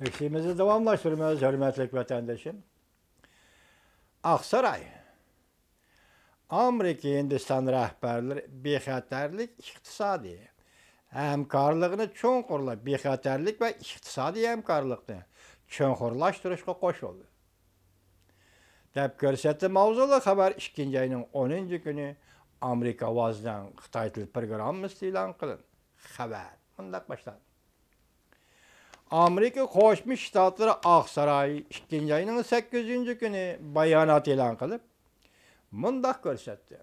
Eksiğimizi devamlaştırmıyoruz hürmetli vatandaşım. Aksaray. Amerika Hindistan rəhbərləri bexatarlik iqtisadi həmkarlığını çonqurla bexatarlik və iqtisadi həmkarlıqni çonqurlaşdırışqa qoşuldu. Dəb görsətdi mavzulu xəbər 2-ci ayının 10-cu günü Amerika avazdan Xitay til proqramımız elan qılın. Xəbər. Bundaq başladı. Amerika Qoşmuş Ştatları Aksaray 2-ci ayının 8-ci günü bayanat elan qılıb, mundaq görsətdi.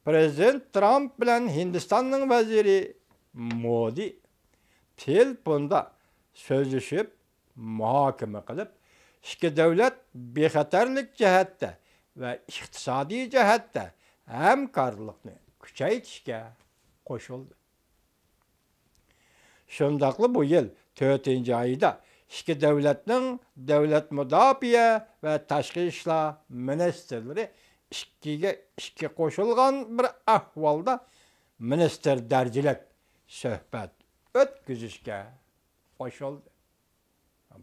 Prezident Trump bilan Hindistanның vəziri Modi telefonda sözləşib, muhakimə qılıb, iki dövlət bexatarlik cəhətdə və iqtisadi cəhətdə həmkarlıqni küçəytişkə qoşuldu. Şundaqlı bu yıl 4-cü ayda iki dövlətnin dövlət müdafiə və təşqi işlər ministerləri iki qoşulğan bir ahvalda minister dərcilik söhbət ötküzüşkə qoşuldu.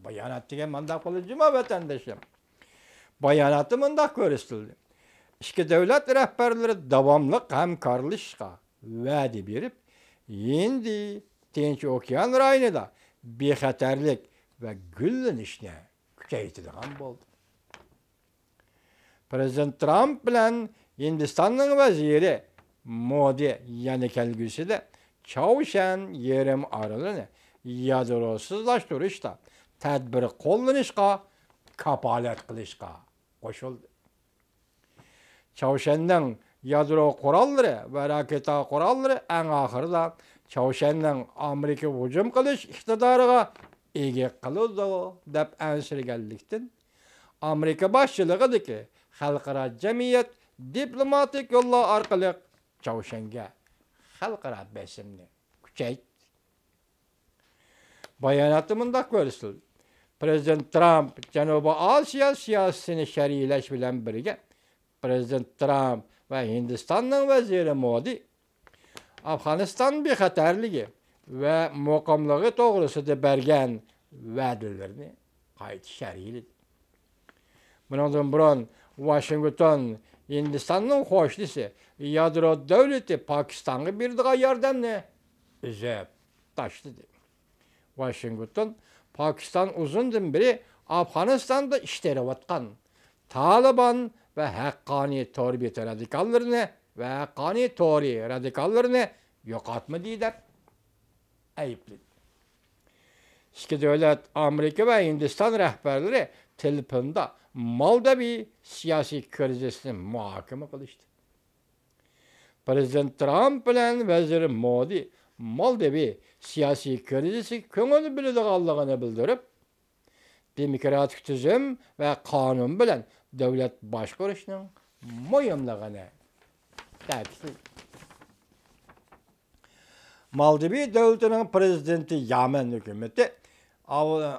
Bayanat degan mandaq qılıcıma vətəndaşım. Bayanatı mandaq görüstüldü. İki dövlət rəhbərləri davamlıq həmkarlışqa vədi verib, indi Tinç Okean rayonida bexatarlik və güllenişni küçəytidigan boldu. Prezident Trump bilan Hindistanның vəziri Modi yana kelgüsüdə Çavuşan yerim aralığını yadrosuzlaştırışda tədbir qo'llanishqa kapolat qilishqa qo'shildi. Çavuşanның yadro qurallari və raketa qurallari eng oxirida Çavuşanның Amerika hücum qilish iqtidoriga ega qildi deb ansirganlikdan Amerika boshchiligidagi xalqaro jamiyat diplomatik yo'llar orqali Çavuşanga xalqaro besimni kuchaytirdi. Bayonotda mundaq ko'rsatildi. Prezident Trump Janubiy Osiyo siyosatini sharilash bilan birga Prezident Trump va Hindistonning vaziri Modi Afg'oniston bexatarligi va muqimligi to'g'risida bergan va'dalarni qayta sharhladi. Bundan burun Washington Hindistonning qo'shnisi yadro davlati Pokistonga berdigan yordamni uzib tashladi. Washington Pakistan uzundan beri Afg'onistonda ishlayotgan Taliban ve haqqani torbiyat radikallarını ve haqqani tori radikallarını yo'qotmadi deb ayıpladı. İki devlet Amerika ve Hindiston rəhbərləri telefonda Moldavi siyasi krizisini muhakeme qilishdi. Prezident Trump bilan vaziri Modi Moldavi siyasi krizisi ko'ngil biladiganligini bildirib, demokratik tuzum ve qonun bilan davlat boshqarishning muhimligini ta'kidladi. Moldavi davlatining prezidenti Yaman hukumati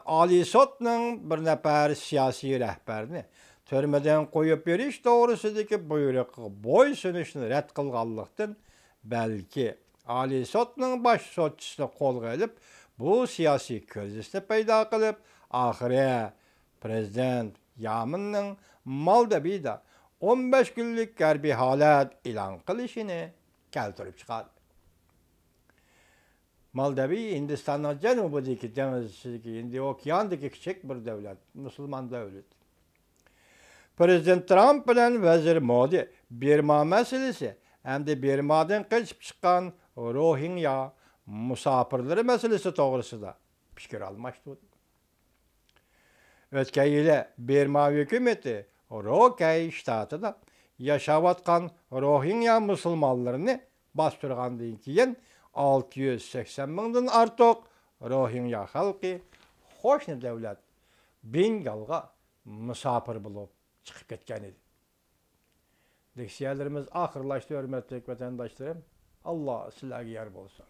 Oliy sudning bir nafar siyosiy rahbarini turmadan qo'yib berish to'g'risidagi buyruqqa bo'ysunishni rad qilganlikdan balki Oliy sudning bosh sudchisini qo'lga olib, bu siyosiy krizisni paydo qilib, oxiri prezident Yamanning Moldavida 15 günlük harbiy holat e'lon qilishini keltirib chiqardi. Moldavi Hindistonning janubidagi dengizchidagi Hind okeanidagi kichik bir davlat, musulmon davlat. Prezident Trump bilan vazir Modi Birma masalasi hamda Birmadan qochib chiqqan Rohingya musofirlari masalasi to'g'risida fikr almashtirdi. O'tgan yili Birma hukumati Rakhine shtatida yashayotgan Rohingya musulmonlarini bostirgandan keyin 680 mingdan ortiq Rohingya xalqi qo'shni davlat Bengalga musofir bo'lib chiqib ketgan edi. Leksiyalarimiz oxirlashdi, hurmatli vatandoshlarım. Allah sizlarga yar bo'lsin.